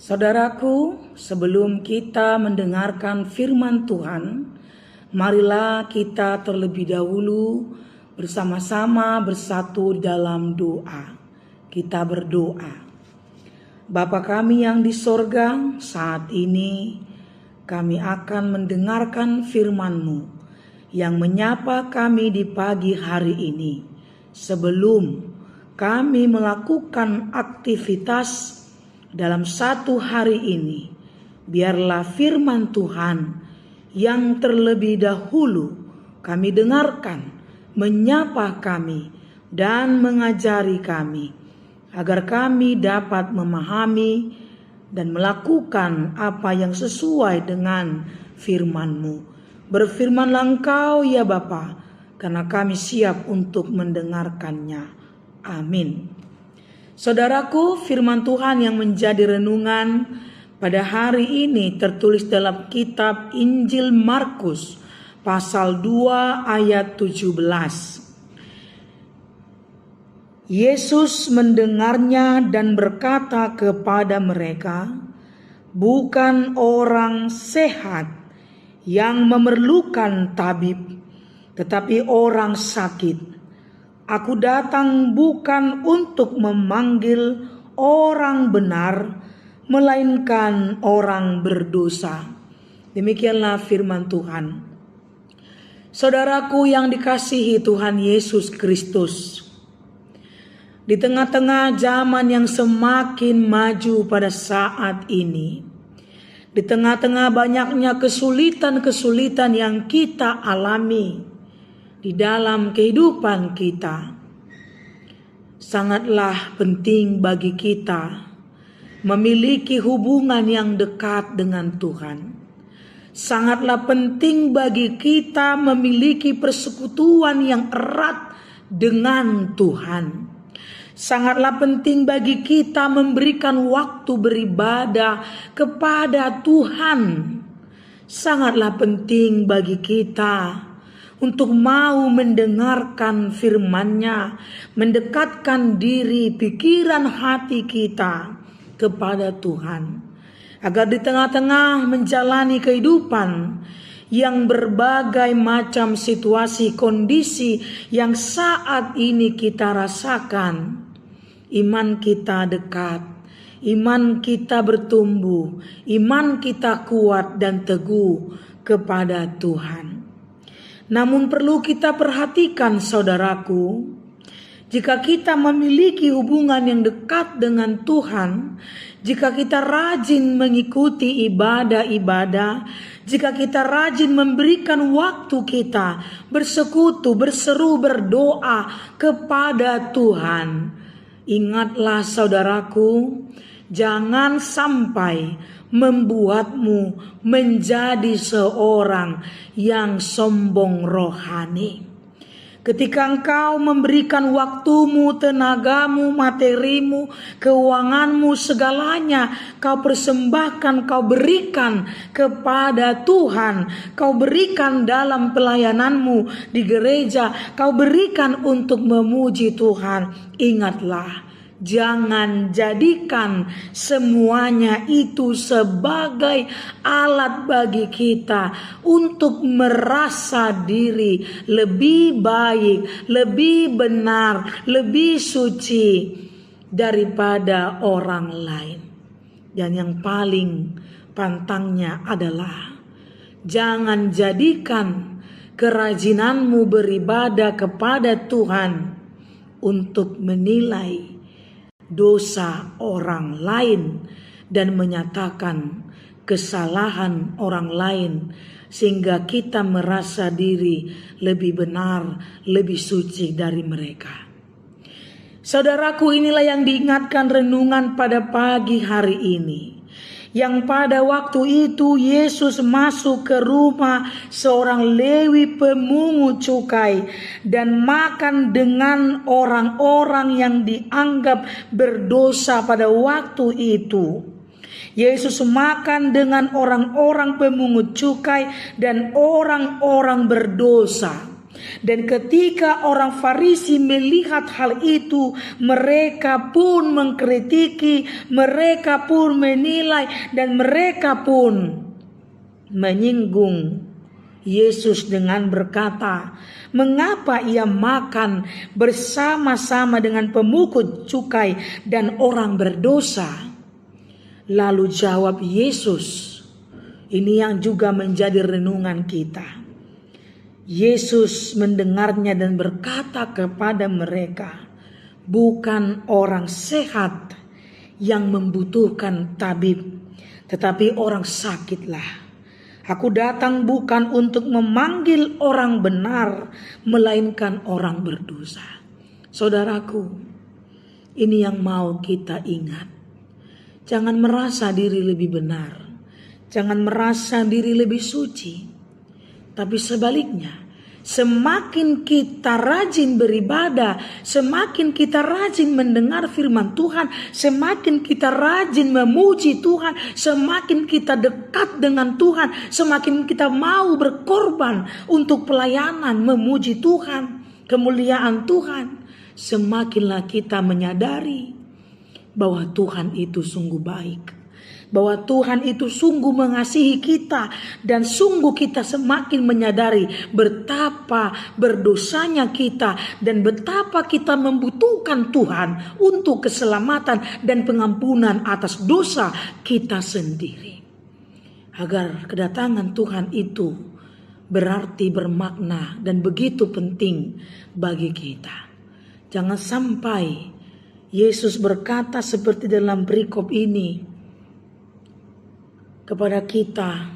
Saudaraku, sebelum kita mendengarkan firman Tuhan, marilah kita terlebih dahulu bersama-sama bersatu dalam doa. Kita berdoa. Bapa kami yang di sorga, saat ini kami akan mendengarkan firman-Mu yang menyapa kami di pagi hari ini. Sebelum kami melakukan aktivitas dalam satu hari ini, biarlah firman Tuhan yang terlebih dahulu kami dengarkan, menyapa kami dan mengajari kami, agar kami dapat memahami dan melakukan apa yang sesuai dengan firman-Mu. Berfirmanlah Engkau ya Bapa, karena kami siap untuk mendengarkannya. Amin. Saudaraku, firman Tuhan yang menjadi renungan pada hari ini tertulis dalam kitab Injil Markus pasal 2 ayat 17. Yesus mendengarnya dan berkata kepada mereka, "Bukan orang sehat yang memerlukan tabib, tetapi orang sakit. Aku datang bukan untuk memanggil orang benar, melainkan orang berdosa." Demikianlah firman Tuhan. Saudaraku yang dikasihi Tuhan Yesus Kristus, di tengah-tengah zaman yang semakin maju pada saat ini, di tengah-tengah banyaknya kesulitan-kesulitan yang kita alami di dalam kehidupan kita, sangatlah penting bagi kita memiliki hubungan yang dekat dengan Tuhan. Sangatlah penting bagi kita memiliki persekutuan yang erat dengan Tuhan. Sangatlah penting bagi kita memberikan waktu beribadah kepada Tuhan. Sangatlah penting bagi kita untuk mau mendengarkan firman-Nya, mendekatkan diri, pikiran, hati kita kepada Tuhan, agar di tengah-tengah menjalani kehidupan yang berbagai macam situasi, kondisi yang saat ini kita rasakan, iman kita dekat, iman kita bertumbuh, iman kita kuat dan teguh kepada Tuhan. Namun perlu kita perhatikan saudaraku, jika kita memiliki hubungan yang dekat dengan Tuhan, jika kita rajin mengikuti ibadah-ibadah, jika kita rajin memberikan waktu kita bersekutu, berseru, berdoa kepada Tuhan, ingatlah saudaraku, jangan sampai membuatmu menjadi seorang yang sombong rohani. Ketika engkau memberikan waktumu, tenagamu, materimu, keuanganmu, segalanya kau persembahkan, kau berikan kepada Tuhan, kau berikan dalam pelayananmu di gereja, kau berikan untuk memuji Tuhan, ingatlah, jangan jadikan semuanya itu sebagai alat bagi kita untuk merasa diri lebih baik, lebih benar, lebih suci daripada orang lain. Dan yang paling pantangnya adalah jangan jadikan kerajinanmu beribadah kepada Tuhan untuk menilai dosa orang lain dan menyatakan kesalahan orang lain, sehingga kita merasa diri lebih benar, lebih suci dari mereka. Saudaraku, inilah yang diingatkan renungan pada pagi hari ini, yang pada waktu itu Yesus masuk ke rumah seorang Lewi pemungut cukai dan makan dengan orang-orang yang dianggap berdosa pada waktu itu. Yesus makan dengan orang-orang pemungut cukai dan orang-orang berdosa. Dan ketika orang Farisi melihat hal itu, mereka pun mengkritiki, mereka pun menilai, dan mereka pun menyinggung Yesus dengan berkata, "Mengapa ia makan bersama-sama dengan pemungut cukai dan orang berdosa?" Lalu jawab Yesus, ini yang juga menjadi renungan kita. Yesus mendengarnya dan berkata kepada mereka, "Bukan orang sehat yang membutuhkan tabib, tetapi orang sakitlah. Aku datang bukan untuk memanggil orang benar, melainkan orang berdosa." Saudaraku, ini yang mau kita ingat. Jangan merasa diri lebih benar. Jangan merasa diri lebih suci. Tapi sebaliknya, semakin kita rajin beribadah, semakin kita rajin mendengar firman Tuhan, semakin kita rajin memuji Tuhan, semakin kita dekat dengan Tuhan, semakin kita mau berkorban untuk pelayanan memuji Tuhan, kemuliaan Tuhan, semakinlah kita menyadari bahwa Tuhan itu sungguh baik. Bahwa Tuhan itu sungguh mengasihi kita, dan sungguh kita semakin menyadari betapa berdosanya kita dan betapa kita membutuhkan Tuhan untuk keselamatan dan pengampunan atas dosa kita sendiri. Agar kedatangan Tuhan itu berarti bermakna dan begitu penting bagi kita. Jangan sampai Yesus berkata seperti dalam perikop ini kepada kita,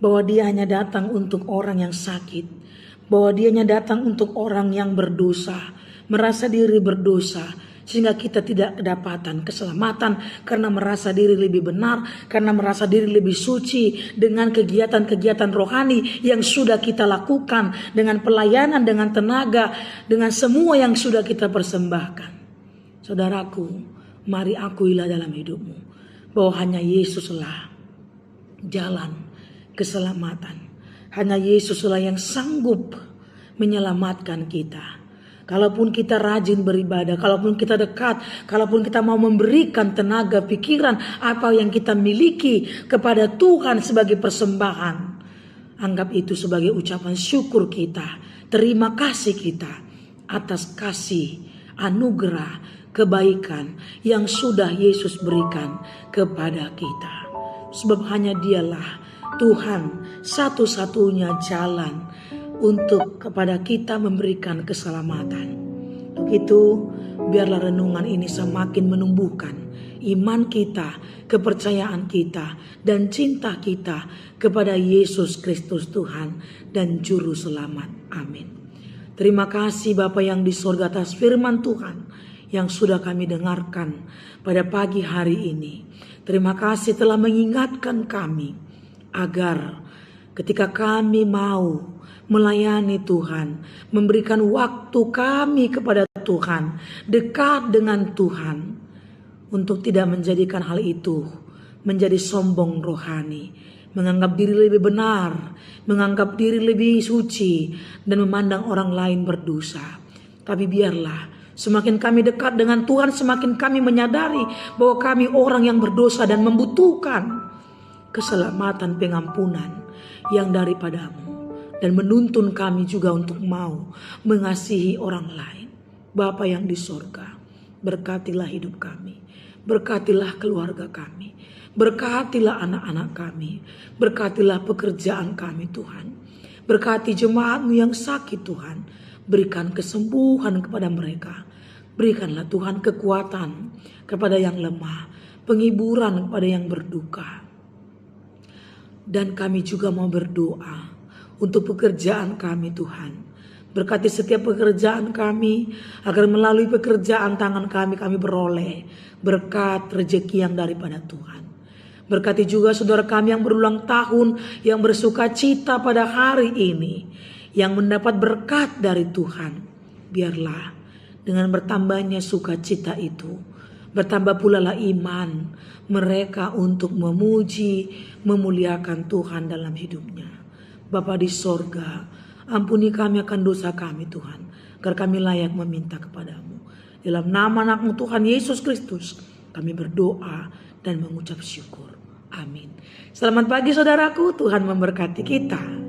bahwa dia hanya datang untuk orang yang sakit, bahwa dia hanya datang untuk orang yang berdosa, merasa diri berdosa, sehingga kita tidak kedapatan keselamatan karena merasa diri lebih benar, karena merasa diri lebih suci dengan kegiatan-kegiatan rohani yang sudah kita lakukan, dengan pelayanan, dengan tenaga, dengan semua yang sudah kita persembahkan. Saudaraku, mari akuilah dalam hidupmu bahwa hanya Yesuslah jalan keselamatan. Hanya Yesuslah yang sanggup menyelamatkan kita. Kalaupun kita rajin beribadah, kalaupun kita dekat, kalaupun kita mau memberikan tenaga, pikiran, apa yang kita miliki kepada Tuhan sebagai persembahan, anggap itu sebagai ucapan syukur kita, terima kasih kita atas kasih, anugerah, kebaikan yang sudah Yesus berikan kepada kita. Sebab hanya dialah Tuhan satu-satunya jalan untuk kepada kita memberikan keselamatan. Untuk itu biarlah renungan ini semakin menumbuhkan iman kita, kepercayaan kita, dan cinta kita kepada Yesus Kristus Tuhan dan Juru Selamat. Amin. Terima kasih Bapa yang di sorga atas firman Tuhan yang sudah kami dengarkan pada pagi hari ini. Terima kasih telah mengingatkan kami agar ketika kami mau melayani Tuhan, memberikan waktu kami kepada Tuhan, dekat dengan Tuhan, untuk tidak menjadikan hal itu menjadi sombong rohani, menganggap diri lebih benar, menganggap diri lebih suci, dan memandang orang lain berdosa. Tapi biarlah semakin kami dekat dengan Tuhan, semakin kami menyadari bahwa kami orang yang berdosa dan membutuhkan keselamatan, pengampunan yang daripadamu, dan menuntun kami juga untuk mau mengasihi orang lain. Bapa yang di sorga, berkatilah hidup kami, berkatilah keluarga kami, berkatilah anak-anak kami, berkatilah pekerjaan kami Tuhan, berkati jemaat-Mu yang sakit Tuhan. Berikan kesembuhan kepada mereka. Berikanlah Tuhan kekuatan kepada yang lemah, penghiburan kepada yang berduka. Dan kami juga mau berdoa untuk pekerjaan kami Tuhan. Berkati setiap pekerjaan kami, agar melalui pekerjaan tangan kami beroleh berkat rezeki yang daripada Tuhan. Berkati juga saudara kami yang berulang tahun, yang bersuka cita pada hari ini, yang mendapat berkat dari Tuhan. Biarlah dengan bertambahnya sukacita itu, bertambah pula lah iman mereka untuk memuji, memuliakan Tuhan dalam hidupnya. Bapa di sorga, Ampuni kami akan dosa kami Tuhan, agar kami layak meminta kepadamu. Dalam nama anak-Mu Tuhan Yesus Kristus, kami berdoa dan mengucap syukur. Amin. Selamat pagi saudaraku, Tuhan memberkati kita.